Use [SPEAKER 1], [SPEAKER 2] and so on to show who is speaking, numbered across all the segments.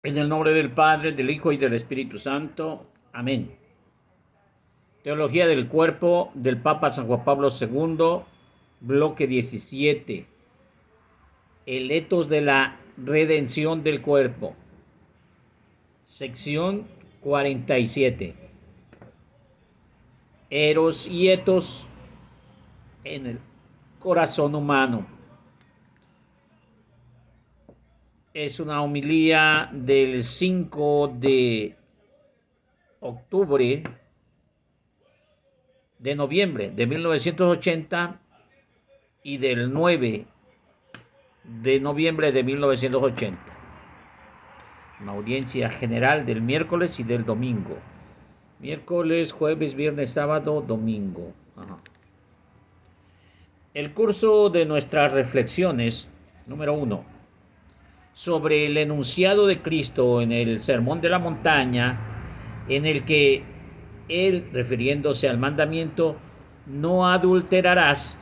[SPEAKER 1] En el nombre del Padre, del Hijo y del Espíritu Santo. Amén. Teología del cuerpo del Papa San Juan Pablo II, bloque 17. El etos de la redención del cuerpo. Sección 47. Eros y etos en el corazón humano. Es una homilía del 5 de octubre de noviembre de 1980 y del 9 de noviembre de 1980. Una audiencia general del miércoles y del domingo. Miércoles, jueves, viernes, sábado, domingo. Ajá. El curso de nuestras reflexiones, número 1, sobre el enunciado de Cristo en el Sermón de la Montaña, en el que Él, refiriéndose al mandamiento, no adulterarás,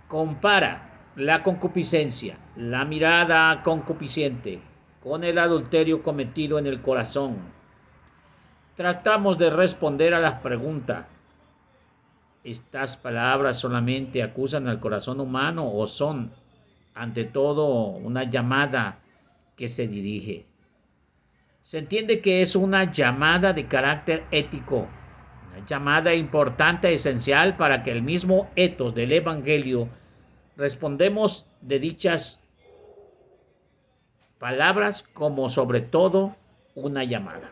[SPEAKER 1] compara la concupiscencia, la mirada concupiscente, con el adulterio cometido en el corazón. Tratamos de responder a las preguntas: ¿estas palabras solamente acusan al corazón humano o son, ante todo, una llamada que se dirige? Se entiende que es una llamada de carácter ético, una llamada importante, esencial para que el mismo etos del Evangelio respondemos de dichas palabras como sobre todo una llamada.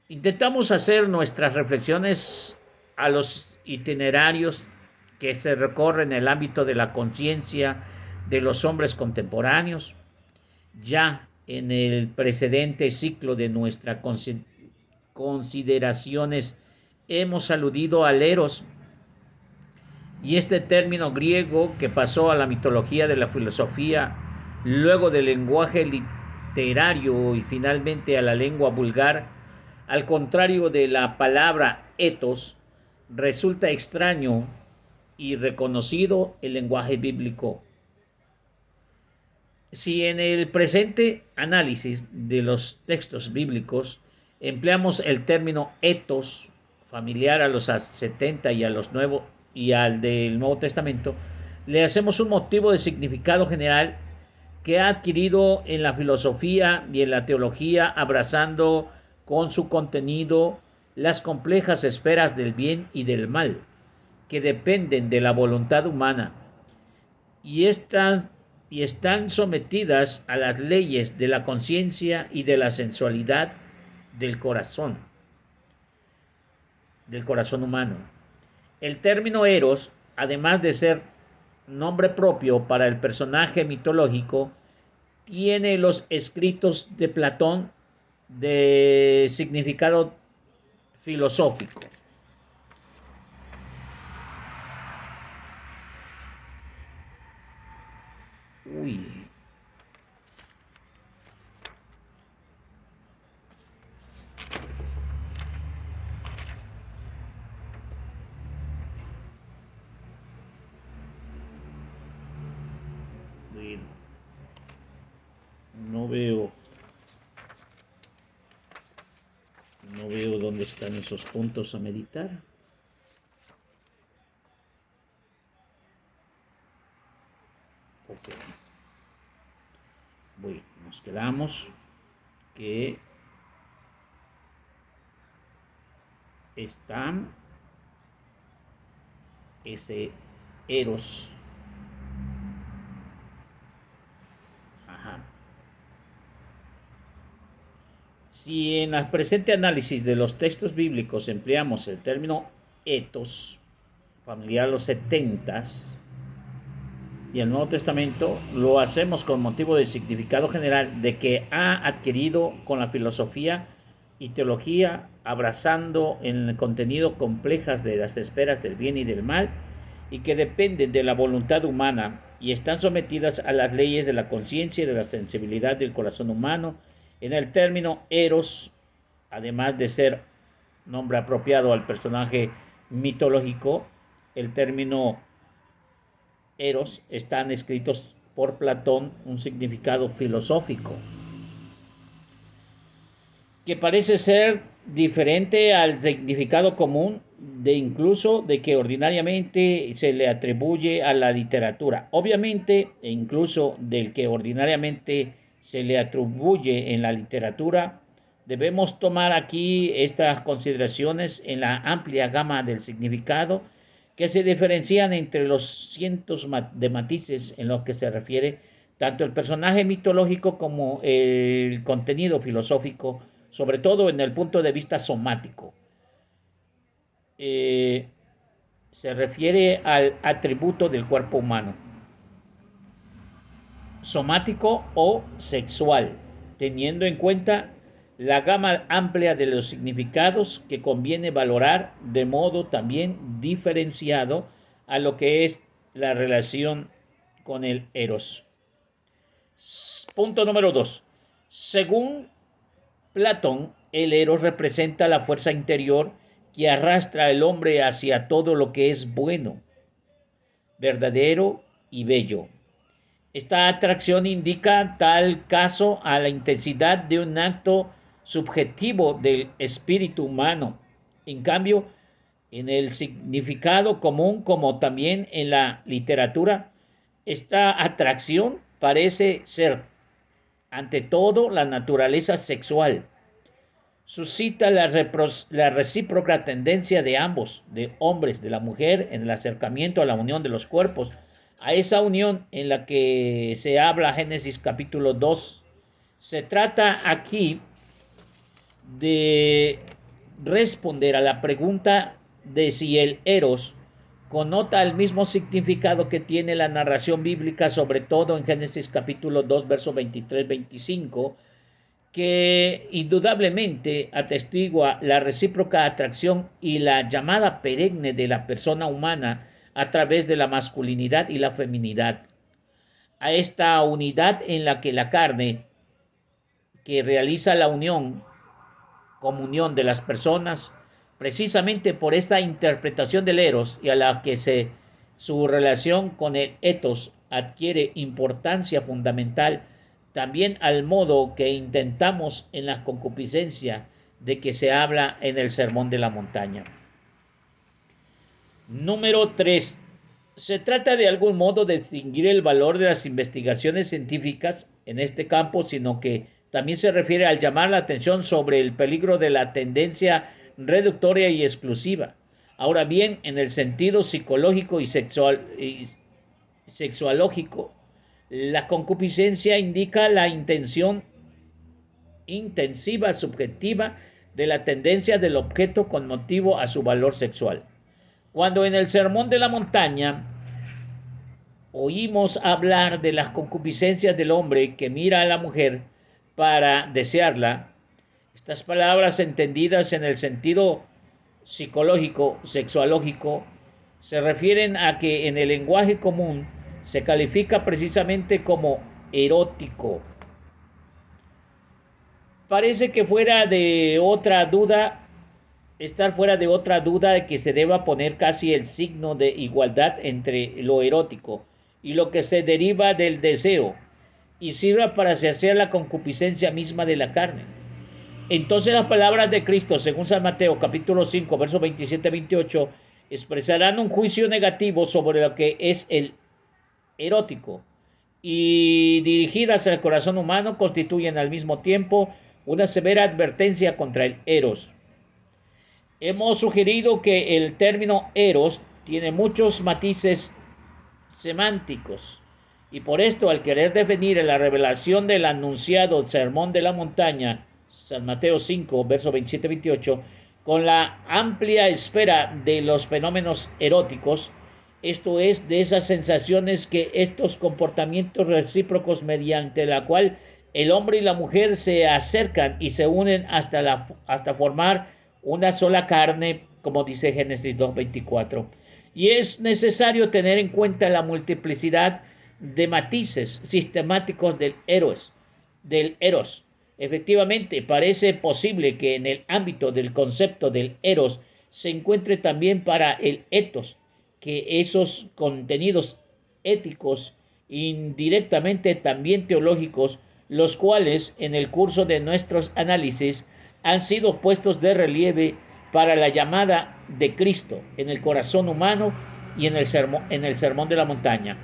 [SPEAKER 1] Intentamos hacer nuestras reflexiones a los itinerarios que se recorren en el ámbito de la conciencia de los hombres contemporáneos. Ya en el precedente ciclo de nuestras consideraciones hemos aludido al eros, y este término griego que pasó a la mitología de la filosofía, luego del lenguaje literario y finalmente a la lengua vulgar, al contrario de la palabra ethos, resulta extraño y reconocido el lenguaje bíblico. Si en el presente análisis de los textos bíblicos empleamos el término ethos, familiar a los 70 y a los nuevos y al del Nuevo Testamento, le hacemos un motivo de significado general que ha adquirido en la filosofía y en la teología, abrazando con su contenido las complejas esferas del bien y del mal, que dependen de la voluntad humana y están sometidas a las leyes de la conciencia y de la sensualidad del corazón humano. El término eros, además de ser nombre propio para el personaje mitológico, tiene los escritos de Platón de significado filosófico. Uy. Bueno, no veo dónde están esos puntos a meditar. Ok. Bueno, nos quedamos que están ese eros. Ajá. Si en el presente análisis de los textos bíblicos empleamos el término ethos, familiar a los 70s, y el Nuevo Testamento, lo hacemos con motivo del significado general de que ha adquirido con la filosofía y teología, abrazando en el contenido complejas de las esferas del bien y del mal, y que dependen de la voluntad humana y están sometidas a las leyes de la conciencia y de la sensibilidad del corazón humano. En el término eros, además de ser nombre apropiado al personaje mitológico, el término eros están escritos por Platón un significado filosófico. que parece ser diferente al significado común de incluso de que ordinariamente se le atribuye a la literatura. Obviamente, e incluso del que ordinariamente se le atribuye en la literatura, debemos tomar aquí estas consideraciones en la amplia gama del significado que se diferencian entre los cientos de matices en los que se refiere tanto el personaje mitológico como el contenido filosófico, sobre todo en el punto de vista somático. Se refiere al atributo del cuerpo humano, somático o sexual, teniendo en cuenta la gama amplia de los significados que conviene valorar de modo también diferenciado a lo que es la relación con el eros. Punto número 2. Según Platón, el eros representa la fuerza interior que arrastra al hombre hacia todo lo que es bueno, verdadero y bello. Esta atracción indica tal caso a la intensidad de un acto subjetivo del espíritu humano. En cambio, en el significado común como también en la literatura, esta atracción parece ser, ante todo, la naturaleza sexual. Suscita la recíproca tendencia de ambos, de hombres, de la mujer, en el acercamiento a la unión de los cuerpos, a esa unión en la que se habla Génesis capítulo 2. Se trata aquí de responder a la pregunta de si el eros connota el mismo significado que tiene la narración bíblica, sobre todo en Génesis capítulo 2, versos 23-25, que indudablemente atestigua la recíproca atracción y la llamada perenne de la persona humana a través de la masculinidad y la feminidad. A esta unidad en la que la carne, que realiza la comunión de las personas, precisamente por esta interpretación del eros y a la que su relación con el ethos adquiere importancia fundamental, también al modo que intentamos en la concupiscencia de que se habla en el Sermón de la Montaña. Número 3. Se trata de algún modo de distinguir el valor de las investigaciones científicas en este campo, sino que también se refiere al llamar la atención sobre el peligro de la tendencia reductoria y exclusiva. Ahora bien, en el sentido psicológico y sexuológico, la concupiscencia indica la intención intensiva, subjetiva, de la tendencia del objeto con motivo a su valor sexual. Cuando en el Sermón de la Montaña oímos hablar de las concupiscencias del hombre que mira a la mujer para desearla, estas palabras entendidas en el sentido psicológico, sexuológico, se refieren a que en el lenguaje común se califica precisamente como erótico. Parece que estar fuera de otra duda de que se deba poner casi el signo de igualdad entre lo erótico y lo que se deriva del deseo y sirva para saciar la concupiscencia misma de la carne. Entonces las palabras de Cristo, según San Mateo capítulo 5, versos 27-28, expresarán un juicio negativo sobre lo que es el erótico y dirigidas al corazón humano constituyen al mismo tiempo una severa advertencia contra el eros. Hemos sugerido que el término eros tiene muchos matices semánticos y por esto, al querer definir la revelación del anunciado Sermón de la Montaña, San Mateo 5, versos 27-28, con la amplia esfera de los fenómenos eróticos, esto es, de esas sensaciones que estos comportamientos recíprocos mediante la cual el hombre y la mujer se acercan y se unen hasta formar una sola carne, como dice Génesis 2:24. Y es necesario tener en cuenta la multiplicidad de matices sistemáticos del eros. Efectivamente, parece posible que en el ámbito del concepto del eros se encuentre también para el ethos, que esos contenidos éticos, indirectamente también teológicos, los cuales en el curso de nuestros análisis han sido puestos de relieve para la llamada de Cristo en el corazón humano y en el sermón de la montaña.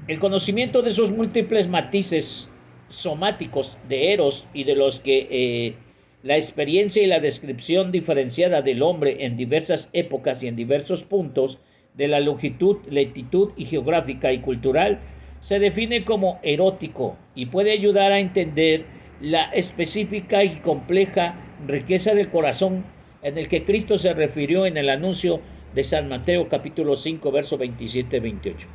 [SPEAKER 1] El conocimiento de esos múltiples matices somáticos de Eros y de los que la experiencia y la descripción diferenciada del hombre en diversas épocas y en diversos puntos de la longitud, latitud y geográfica y cultural se define como erótico y puede ayudar a entender la específica y compleja riqueza del corazón en el que Cristo se refirió en el anuncio de San Mateo capítulo 5, verso 27-28.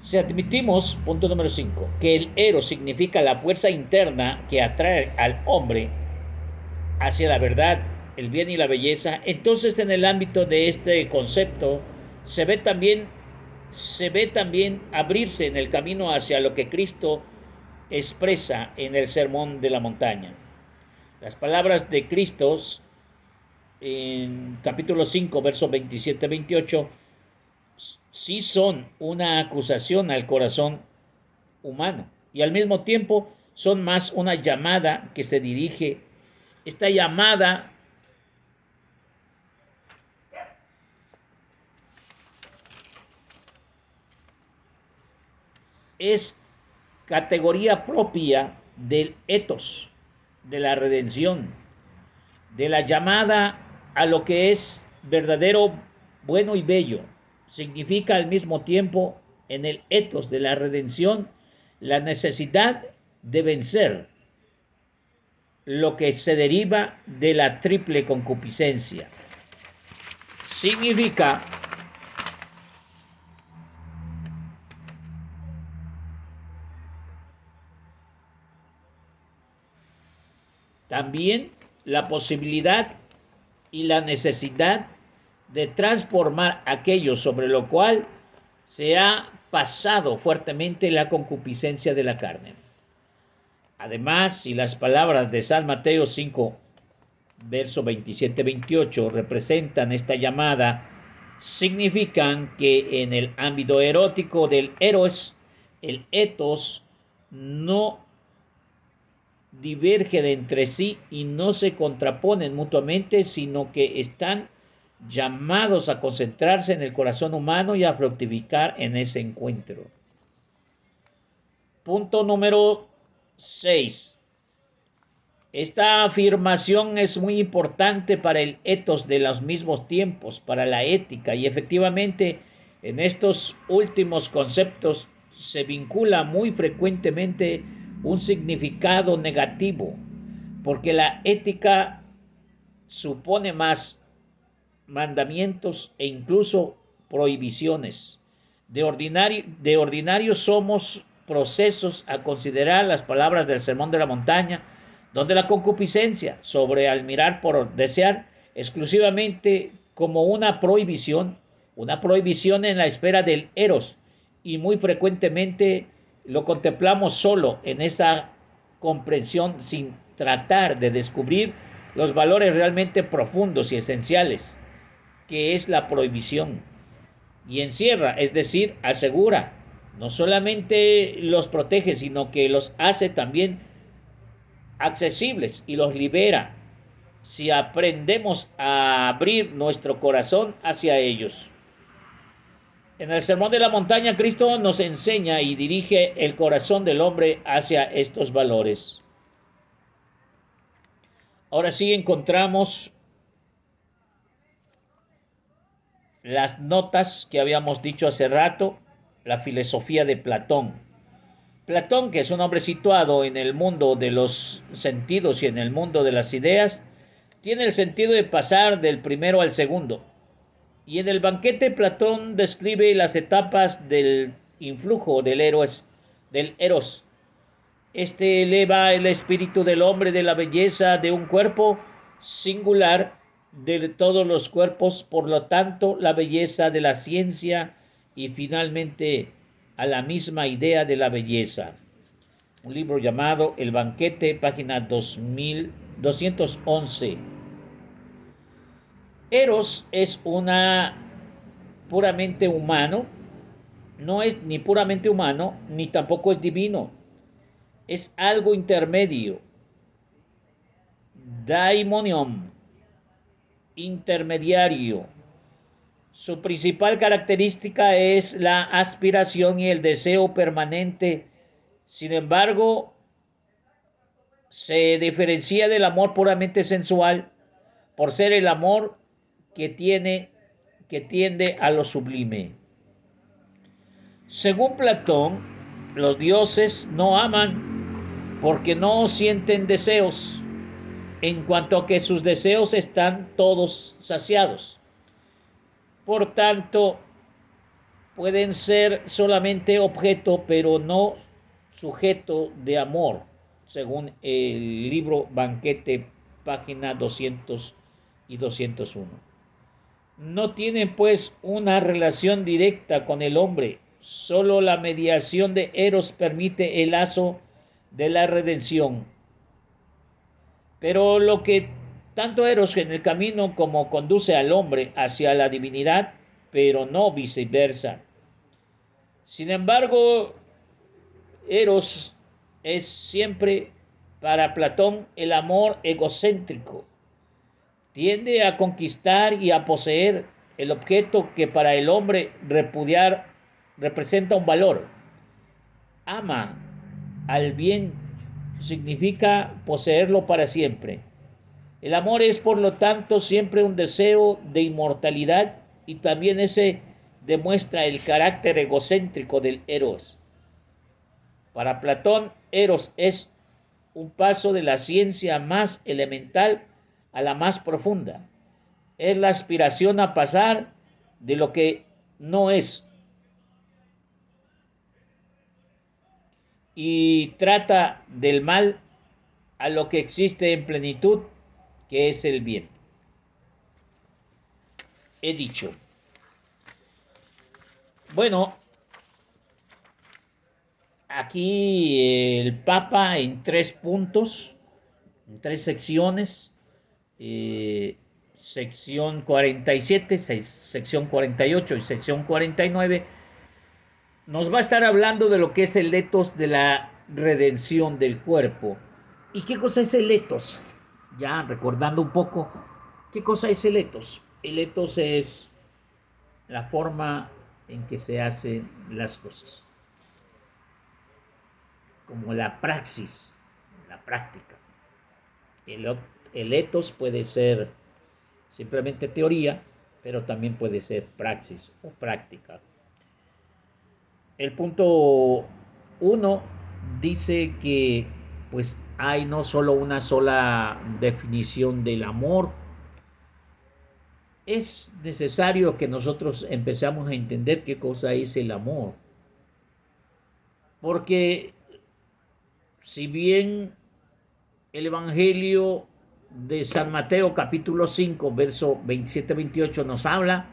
[SPEAKER 1] Si admitimos, punto número 5, que el eros significa la fuerza interna que atrae al hombre hacia la verdad, el bien y la belleza, entonces en el ámbito de este concepto se ve también abrirse en el camino hacia lo que Cristo expresa en el Sermón de la Montaña. Las palabras de Cristo en capítulo 5, versos 27-28 sí son una acusación al corazón humano y al mismo tiempo son más una llamada que se dirige. Esta llamada es categoría propia del etos, de la redención, de la llamada a lo que es verdadero, bueno y bello. Significa al mismo tiempo en el etos de la redención la necesidad de vencer lo que se deriva de la triple concupiscencia. Significa también la posibilidad y la necesidad de transformar aquello sobre lo cual se ha pasado fuertemente la concupiscencia de la carne. Además, si las palabras de San Mateo 5, verso 27-28 representan esta llamada, significan que en el ámbito erótico del eros, el etos no diverge de entre sí y no se contraponen mutuamente, sino que están llamados a concentrarse en el corazón humano y a fructificar en ese encuentro. Punto número 6. Esta afirmación es muy importante para el etos de los mismos tiempos, para la ética, y efectivamente en estos últimos conceptos se vincula muy frecuentemente un significado negativo, porque la ética supone más mandamientos e incluso prohibiciones. De ordinario somos procesos a considerar las palabras del Sermón de la Montaña, donde la concupiscencia sobre al mirar por desear exclusivamente como una prohibición en la esfera del eros, y muy frecuentemente lo contemplamos solo en esa comprensión sin tratar de descubrir los valores realmente profundos y esenciales que es la prohibición, y encierra, es decir, asegura, no solamente los protege, sino que los hace también accesibles y los libera si aprendemos a abrir nuestro corazón hacia ellos. En el Sermón de la Montaña, Cristo nos enseña y dirige el corazón del hombre hacia estos valores. Ahora sí encontramos las notas que habíamos dicho hace rato, la filosofía de Platón. Platón, que es un hombre situado en el mundo de los sentidos y en el mundo de las ideas, tiene el sentido de pasar del primero al segundo. Y en el banquete Platón describe las etapas del influjo del eros. Este eleva el espíritu del hombre de la belleza de un cuerpo singular de todos los cuerpos, por lo tanto, la belleza de la ciencia y finalmente a la misma idea de la belleza. Un libro llamado El banquete, página 2211. Eros es puramente humano, no es ni puramente humano, ni tampoco es divino. es algo intermedio. Daimonion, intermediario. Su principal característica es la aspiración y el deseo permanente. Sin embargo, se diferencia del amor puramente sensual por ser el amor que tiende a lo sublime. Según Platón, los dioses no aman porque no sienten deseos, en cuanto a que sus deseos están todos saciados. Por tanto, pueden ser solamente objeto, pero no sujeto de amor, según el libro Banquete, página 200 y 201. No tienen pues una relación directa con el hombre, solo la mediación de Eros permite el lazo de la redención. Pero lo que tanto Eros en el camino como conduce al hombre hacia la divinidad, pero no viceversa. Sin embargo, Eros es siempre para Platón el amor egocéntrico. Tiende a conquistar y a poseer el objeto que para el hombre repudiar representa un valor. Ama al bien significa poseerlo para siempre. El amor es, por lo tanto, siempre un deseo de inmortalidad y también ese demuestra el carácter egocéntrico del Eros. Para Platón, Eros es un paso de la ciencia más elemental a la más profunda. Es la aspiración a pasar de lo que no es y trata del mal a lo que existe en plenitud, que es el bien. He dicho. Bueno, aquí el Papa en 3 puntos, en 3 secciones, sección 47, sección 48 y sección 49, nos va a estar hablando de lo que es el etos de la redención del cuerpo. ¿Y qué cosa es el etos? Ya recordando un poco, ¿qué cosa es el etos? El etos es la forma en que se hacen las cosas, como la praxis, la práctica. El etos puede ser simplemente teoría, pero también puede ser praxis o práctica. El punto 1 dice que pues hay no solo una sola definición del amor. Es necesario que nosotros empezamos a entender qué cosa es el amor. Porque si bien el Evangelio de San Mateo capítulo 5, verso 27-28 nos habla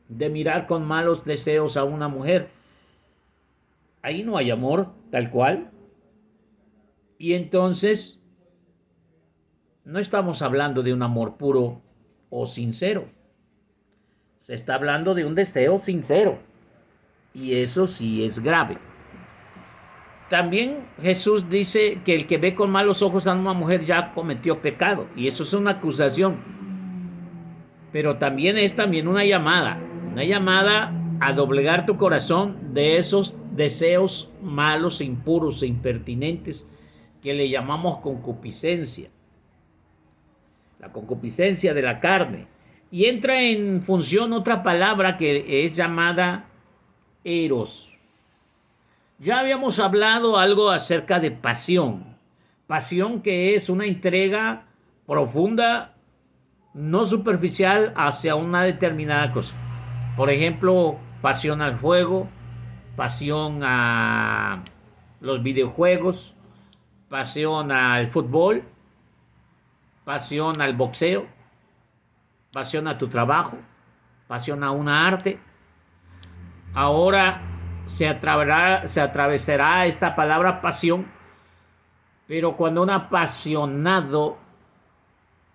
[SPEAKER 1] de mirar con malos deseos a una mujer, ahí no hay amor tal cual. Y entonces no estamos hablando de un amor puro o sincero. Se está hablando de un deseo sincero. Y eso sí es grave. También Jesús dice que el que ve con malos ojos a una mujer ya cometió pecado. Y eso es una acusación. Pero también es una llamada. Una llamada a doblegar tu corazón de esos deseos malos, impuros e impertinentes que le llamamos concupiscencia. La concupiscencia de la carne. Y entra en función otra palabra que es llamada eros. Ya habíamos hablado algo acerca de pasión. Pasión que es una entrega profunda, no superficial, hacia una determinada cosa. Por ejemplo, pasión al juego, pasión a los videojuegos, pasión al fútbol, pasión al boxeo, pasión a tu trabajo, pasión a una arte. Ahora se atravesará esta palabra pasión, pero cuando un apasionado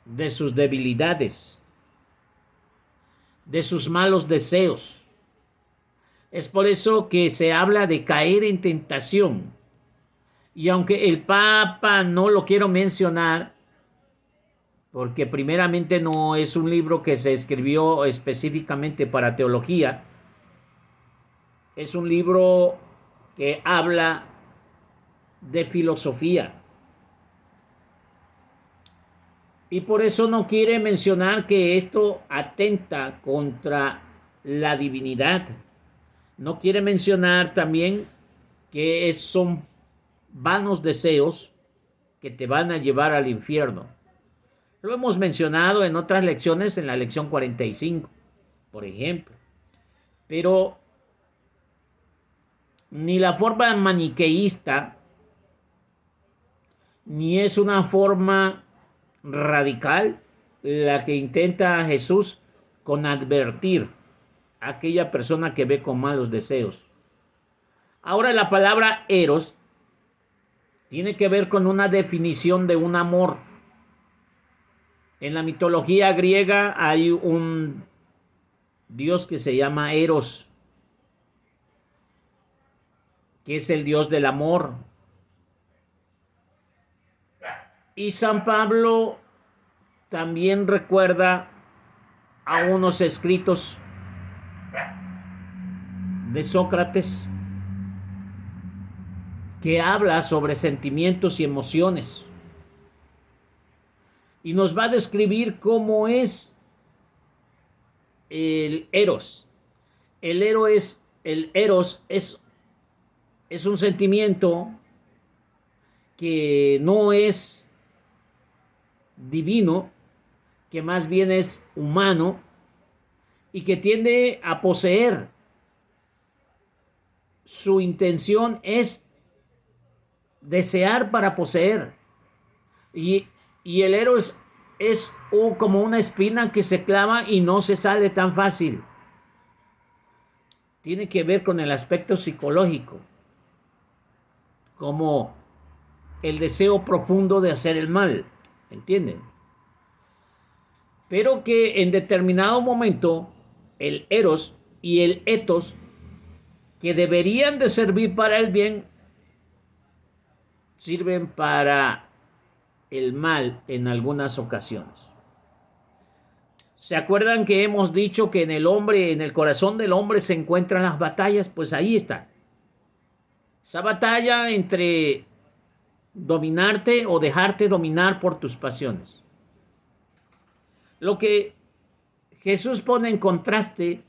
[SPEAKER 1] de sus debilidades, de sus malos deseos, es por eso que se habla de caer en tentación. Y aunque el Papa no lo quiero mencionar, porque primeramente no es un libro que se escribió específicamente para teología, es un libro que habla de filosofía. Y por eso no quiere mencionar que esto atenta contra la divinidad. No quiere mencionar también que son vanos deseos que te van a llevar al infierno. Lo hemos mencionado en otras lecciones, en la lección 45, por ejemplo. Pero ni la forma maniqueísta, ni es una forma radical la que intenta Jesús con advertir a aquella persona que ve con malos deseos. Ahora, la palabra eros tiene que ver con una definición de un amor. En la mitología griega hay un dios que se llama Eros, que es el dios del amor. Y San Pablo también recuerda a unos escritos de Sócrates que habla sobre sentimientos y emociones. Y nos va a describir cómo es el Eros. El Eros es un sentimiento que no es divino, que más bien es humano y que tiende a poseer. Su intención es desear para poseer. Y el Eros es como una espina que se clava y no se sale tan fácil. Tiene que ver con el aspecto psicológico, como el deseo profundo de hacer el mal, ¿entienden? Pero que en determinado momento el Eros y el Etos, que deberían de servir para el bien, sirven para el mal en algunas ocasiones. ¿Se acuerdan que hemos dicho que en el corazón del hombre se encuentran las batallas? Pues ahí está. Esa batalla entre dominarte o dejarte dominar por tus pasiones. Lo que Jesús pone en contraste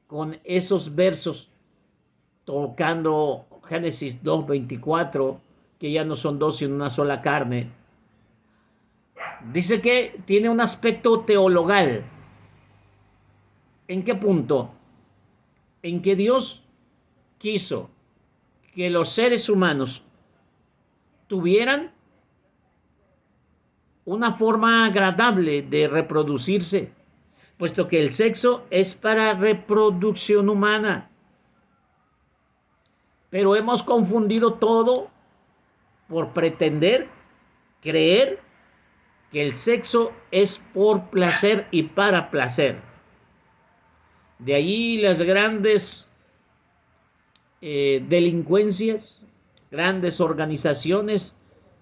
[SPEAKER 1] con esos versos tocando Génesis 2:24, que ya no son dos sino una sola carne, dice que tiene un aspecto teologal. ¿En qué punto? En que Dios quiso que los seres humanos tuvieran una forma agradable de reproducirse, puesto que el sexo es para reproducción humana. Pero hemos confundido todo por pretender creer que el sexo es por placer y para placer. De ahí las grandes delincuencias, grandes organizaciones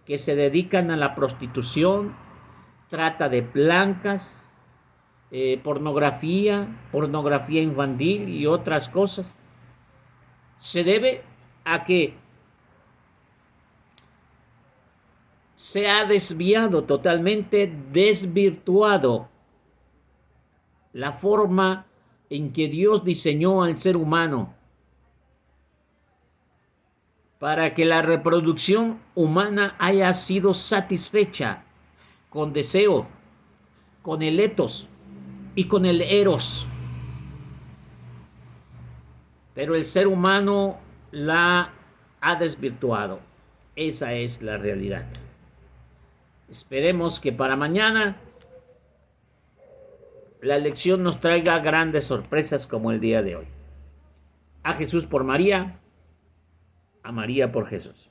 [SPEAKER 1] que se dedican a la prostitución, trata de blancas, pornografía infantil y otras cosas. Se debe a que se ha desviado, totalmente desvirtuado la forma en que Dios diseñó al ser humano para que la reproducción humana haya sido satisfecha con deseo, con el etos y con el eros. Pero el ser humano la ha desvirtuado. Esa es la realidad. Esperemos que para mañana la lección nos traiga grandes sorpresas como el día de hoy. A Jesús por María, a María por Jesús.